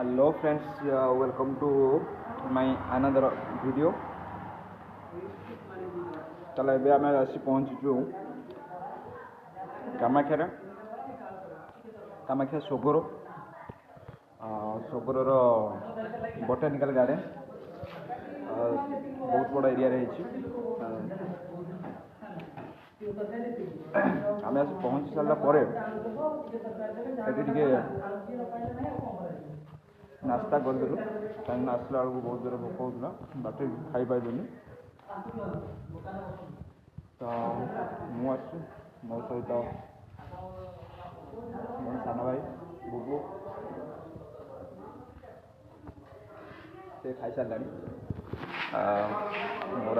Hello friends, welcome to my another video. चलो ଏବେ ଆମେ ଆସି ପହଞ୍ଚିଛୁ କାମାକ୍ଷାରେ କାମାକ୍ଷା ସୋଗର ସୋଗରର ବୋଟାନିକାଲ ଗାର୍ଡେନ ବହୁତ ବଡ଼ ଏରିଆରେ ହେଇଛି। ଆମେ ଆସି ପହଞ୍ଚି ସାରିଲା ପରେ ଏଠି ଟିକେ नास्ता करदेलु कहीं आसला बेलू बहुत जोर भोक होता बाटे खाईपारूनी तो मुझे मो सहित मो सान भाई बुबू से खाई सारा मोर